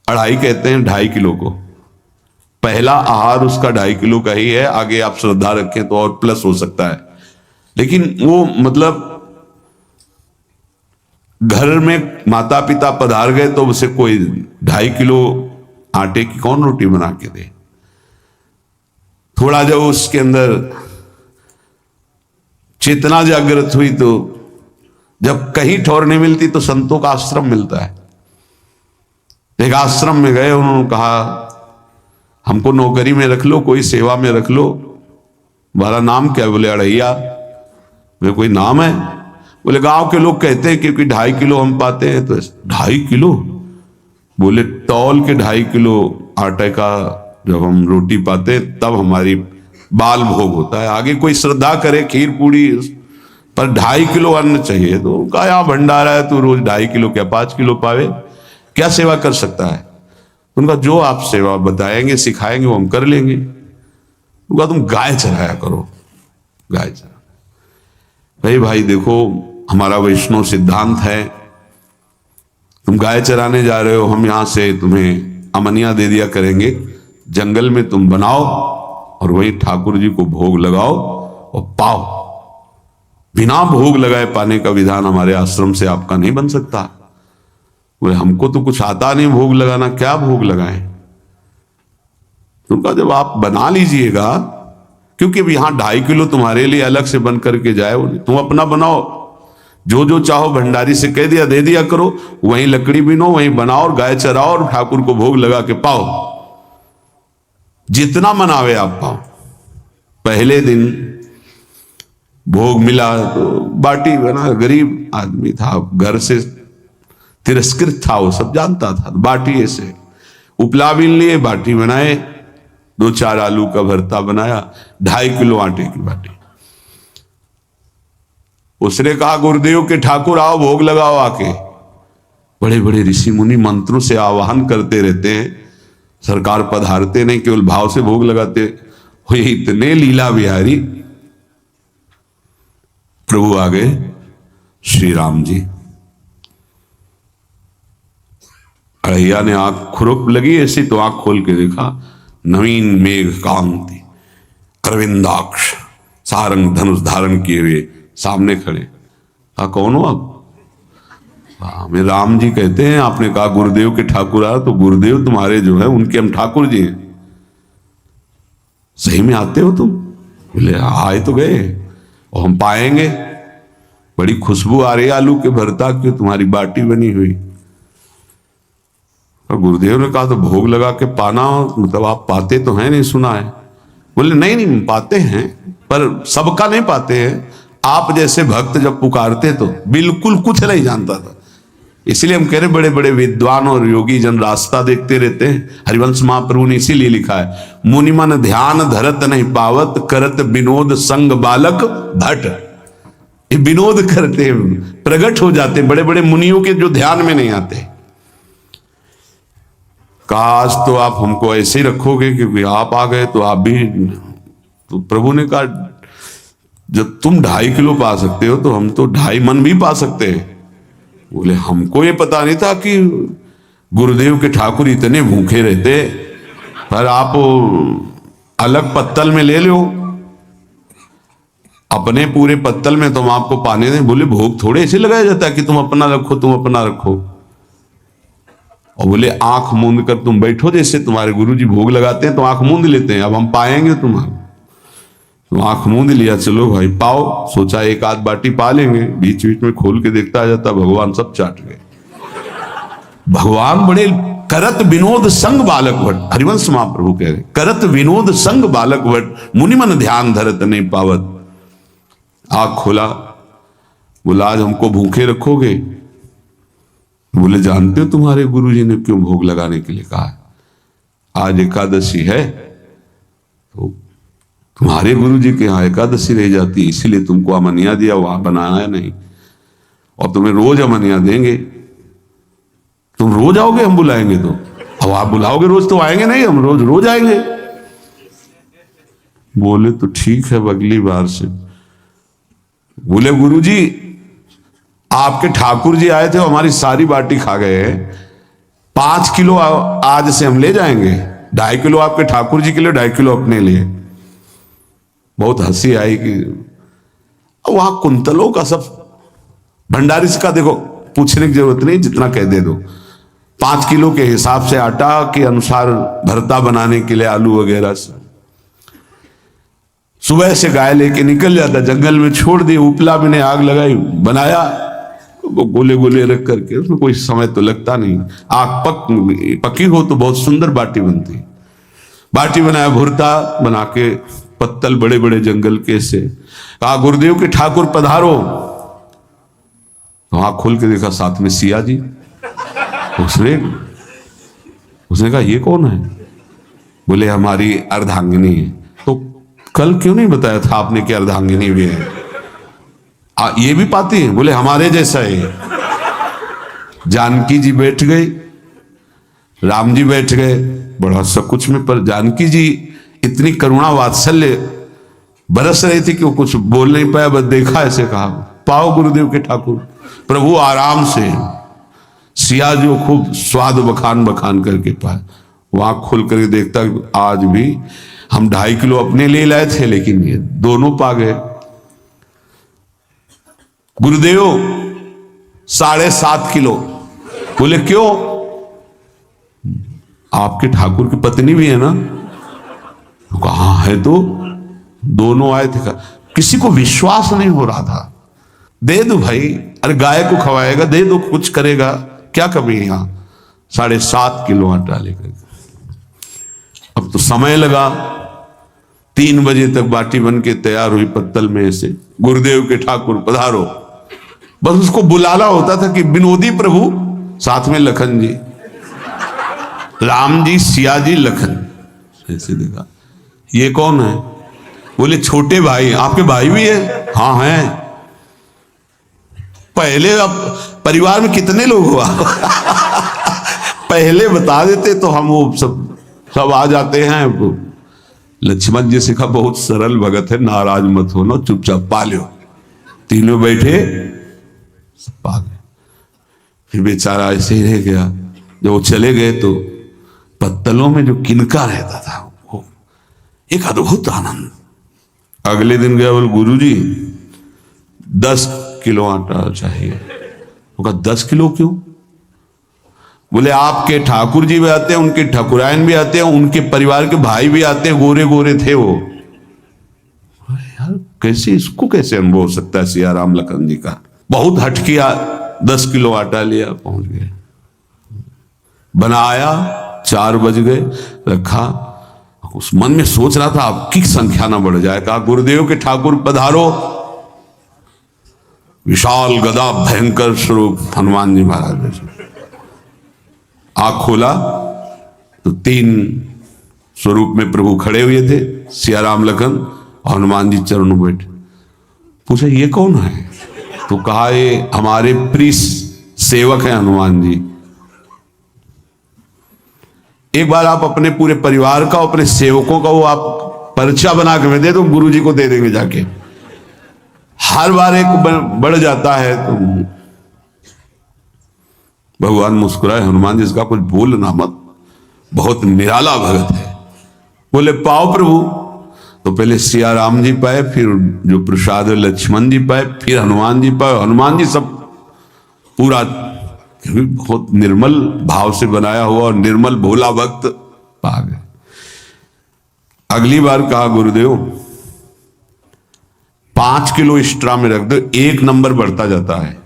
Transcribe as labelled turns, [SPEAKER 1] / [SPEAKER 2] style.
[SPEAKER 1] 2.5 कहते हैं 2.5 किलो को। पहला आहार उसका 2.5 किलो का ही है, आगे आप श्रद्धा रखें तो और प्लस हो सकता है। लेकिन वो मतलब घर में माता पिता पधार गए तो उसे कोई 2.5 किलो आटे की कौन रोटी बना के दे। थोड़ा जब उसके अंदर चेतना जागृत हुई तो जब कहीं ठौर नहीं मिलती तो संतों का आश्रम मिलता है। एक आश्रम में गए, उन्होंने कहा हमको नौकरी में रख लो, कोई सेवा में रख लो। तुम्हारा नाम क्या है? बोले अड़ैया। बोले कोई नाम है? बोले गांव के लोग कहते हैं क्योंकि 2.5 किलो हम पाते हैं। तो 2.5 किलो? बोले तौल के 2.5 किलो आटे का जब हम रोटी पाते हैं तब हमारी बाल भोग होता है। आगे कोई श्रद्धा करे खीर पूड़ी, पर 2.5 किलो अन्न चाहिए। तो कहा यहाँ भंडारा है तो रोज 2.5 किलो क्या 5 किलो पावे, क्या सेवा कर सकता है? उनका जो आप सेवा बताएंगे सिखाएंगे वो हम कर लेंगे। उनका तुम गाय चराया करो, गाय चरा। भाई देखो हमारा वैष्णव सिद्धांत है, तुम गाय चराने जा रहे हो, हम यहां से तुम्हें अमनिया दे दिया करेंगे, जंगल में तुम बनाओ और वहीं ठाकुर जी को भोग लगाओ और पाओ। बिना भोग लगाए पाने का विधान हमारे आश्रम से आपका नहीं बन सकता। बोले हमको तो कुछ आता नहीं भोग लगाना, क्या भोग लगाएं? उनका जब आप बना लीजिएगा, क्योंकि अब यहां 2.5 किलो तुम्हारे लिए अलग से बन करके जाए, तुम अपना बनाओ, जो जो चाहो भंडारी से कह दिया दे दिया करो, वहीं लकड़ी बीनो, वहीं बनाओ और गाय चराओ और ठाकुर को भोग लगा के पाओ। जितना मनावे आप पाओ। पहले दिन भोग मिला तो बाटी बना, गरीब आदमी था, घर से तिरस्कृत था, वो सब जानता था। बाटी ऐसे उपला बीन लिए, बाटी बनाए, 2-4 आलू का भरता बनाया, 2.5 किलो आटे की बाटी। उसने कहा गुरुदेव के ठाकुर आओ भोग लगाओ आके। बड़े बड़े ऋषि मुनि मंत्रों से आवाहन करते रहते हैं, सरकार पधारते नहीं, केवल भाव से भोग लगाते हुए। इतने लीला बिहारी प्रभु आ गए श्री राम जी। अड़ैया ने आंख खुरक लगी ऐसी तो आंख खोल के देखा, नवीन मेघ कांति, अरविंदाक्ष, सारंग धनुष धारण किए हुए सामने खड़े। कहा कौन हो आप? हमें राम जी कहते हैं। आपने कहा गुरुदेव के ठाकुर आ, तो गुरुदेव तुम्हारे जो है उनके हम ठाकुर जी हैं। सही में आते हो तुम? बोले आए तो गए और हम पाएंगे। बड़ी खुशबू आ रही है आलू के भरता की, तुम्हारी बाटी बनी हुई। और गुरुदेव ने कहा तो भोग लगा के पाना, मतलब आप पाते तो हैं? नहीं सुना है। बोले नहीं नहीं पाते हैं, पर सबका नहीं पाते हैं। आप जैसे भक्त जब पुकारते तो बिल्कुल कुछ नहीं जानता था। इसलिए हम कह रहे बड़े बड़े विद्वान और योगी जन रास्ता देखते रहते हैं। हरिवंश महाप्रभु ने इसीलिए लिखा है, मुनि मन ध्यान धरत नहीं पावत, करत विनोद संग बालक भट। ये विनोद करते हैं, प्रकट हो जाते बड़े बड़े मुनियों के जो ध्यान में नहीं आते। काश तो आप हमको ऐसे ही रखोगे, क्योंकि आप आ गए तो आप भी। तो प्रभु ने कहा जब तुम 2.5 किलो पा सकते हो तो हम तो 2.5 मन भी पा सकते हैं। बोले हमको ये पता नहीं था कि गुरुदेव के ठाकुर इतने भूखे रहते, पर आप अलग पत्तल में ले लो, अपने पूरे पत्तल में तुम आपको पाने दें। बोले भोग थोड़े ऐसे लगाया जाता है कि तुम अपना रखो, तुम अपना रखो। और बोले आंख मूंद कर तुम बैठो, जैसे तुम्हारे गुरुजी भोग लगाते हैं तो आंख मूंद लेते हैं, अब हम पाएंगे तुम्हारा। तो आंख मूंद लिया, चलो भाई पाओ। सोचा एक आध बाटी पा लेंगे, बीच बीच में खोल के देखता जाता, भगवान सब चाट गए। भगवान बड़े करत विनोद संग बालक भट, हरिवंश महाप्रभु कह रहे, करत विनोद संग बालक भट, मुनि मन ध्यान धरत नहीं पावत। आंख खोला, बोला आज हमको भूखे रखोगे? बोले जानते हो तुम्हारे गुरुजी ने क्यों भोग लगाने के लिए कहा? आज एकादशी है तो तुम्हारे गुरुजी के यहाँ एकादशी रह जाती, इसीलिए तुमको अमनिया दिया, वहां बनाया नहीं, और तुम्हें रोज अमनिया देंगे। तुम रोज आओगे, हम बुलाएंगे तो? अब आप बुलाओगे रोज तो आएंगे नहीं, हम रोज रोज आएंगे। बोले तो ठीक है अगली बार से। बोले गुरुजी आपके ठाकुर जी आए थे, हमारी सारी बाटी खा गए, 5 किलो आज से हम ले जाएंगे, 2.5 किलो आपके ठाकुर जी के लिए, 2.5 किलो अपने लिए। बहुत हंसी आई कि वहां कुंतलों का सब भंडारी का देखो, पूछने की जरूरत नहीं, जितना कह दे दो। 5 किलो के हिसाब से आटा के अनुसार भरता बनाने के लिए आलू वगैरह से सुबह से गाय लेके निकल जाता, जंगल में छोड़ दिए, उपला भी ने आग लगाई, बनाया, वो गोले गोले रख करके, उसमें कोई समय तो लगता नहीं। आग पकी हो तो बहुत सुंदर बाटी बनती। बाटी बनाया, भुरता बना के, पत्तल बड़े बड़े जंगल के से, कहा गुरुदेव के ठाकुर पधारो। तो आंख खोल के देखा साथ में सिया जी। उसने कहा ये कौन है? बोले हमारी अर्धांगिनी है। तो कल क्यों नहीं बताया था आपने कि अर्धांगिनी भी है? ये भी पाती है? बोले हमारे जैसा है। जानकी जी बैठ गई, राम जी बैठ गए, बड़ा सब कुछ में, पर जानकी जी इतनी करुणा वात्सल्य बरस रही थी कि वो कुछ बोल नहीं पाया, बस देखा, ऐसे कहा पाओ गुरुदेव के ठाकुर। प्रभु आराम से, सिया जो खूब स्वाद बखान बखान करके पाए। वहां खुल करके देखता आज भी हम 2.5 किलो अपने लिए लाए थे, लेकिन ये दोनों पा गए। गुरुदेव 7.5 किलो। बोले क्यों? आपके ठाकुर की पत्नी भी है ना? कहा है, तो दोनों आए थे। किसी को विश्वास नहीं हो रहा था। दे दो भाई, अरे गाय को खवाएगा, दे दो, कुछ करेगा, क्या कमी है यहां? 7.5 किलो आटा लेकर। अब तो समय लगा, 3 बजे तक बाटी बन के तैयार हुई पत्तल में से। गुरुदेव के ठाकुर पधारो, बस उसको बुलाना होता था कि विनोदी प्रभु, साथ में लखन जी, राम जी, सिया जी, लखन। ऐसे देखा, ये कौन है? बोले छोटे भाई। आपके भाई भी है? हाँ हैं। पहले, अब परिवार में कितने लोग हुआ? पहले बता देते तो हम वो सब आ जाते हैं। लक्ष्मण जी से कहा बहुत सरल भगत है, नाराज मत हो ना, चुपचाप पा लो। तीनों बैठे, सब पा गए। फिर बेचारा ऐसे ही रह गया। जब वो चले गए तो पत्तलों में जो किनका रहता था, वो एक अद्भुत आनंद। अगले दिन गया, बोले गुरुजी 10 किलो आटा चाहिए। वो कहा 10 किलो क्यों? बोले आपके ठाकुर जी भी आते हैं, उनके ठाकुरायन भी आते हैं, उनके परिवार के भाई भी आते हैं, गोरे गोरे थे वो। यार कैसे, इसको कैसे अनुभव हो सकता है? सिया राम लखन जी का बहुत हट किया। 10 किलो आटा लिया, पहुंच गए, बनाया, 4 बज गए, रखा। उस मन में सोच रहा था आपकी संख्या ना बढ़ जाए। कहा गुरुदेव के ठाकुर पधारो। विशाल गदा, भयंकर स्वरूप हनुमान जी महाराज। आंख खोला तो 3 स्वरूप में प्रभु खड़े हुए थे, सिया राम लखन, हनुमान जी चरणों बैठे। पूछा ये कौन है? तो कहा ये हमारे प्रिय सेवक हैं हनुमान जी। एक बार आप अपने पूरे परिवार का, अपने सेवकों का वो आप पर्चा बना के दे दो, गुरु जी को दे देंगे जाके। हर बार एक बढ़ जाता है तो भगवान मुस्कुराए, हनुमान जी इसका कुछ बोलना मत, बहुत निराला भगत है। बोले पाओ प्रभु। तो पहले सिया राम जी पाए, फिर जो प्रसाद लक्ष्मण जी पाए, फिर हनुमान जी पाए। हनुमान जी सब पूरा बहुत निर्मल भाव से बनाया हुआ और निर्मल भोला भक्त पा गए। अगली बार कहा गुरुदेव 5 किलो एक्स्ट्रा में रख दो, 1 नंबर बढ़ता जाता है।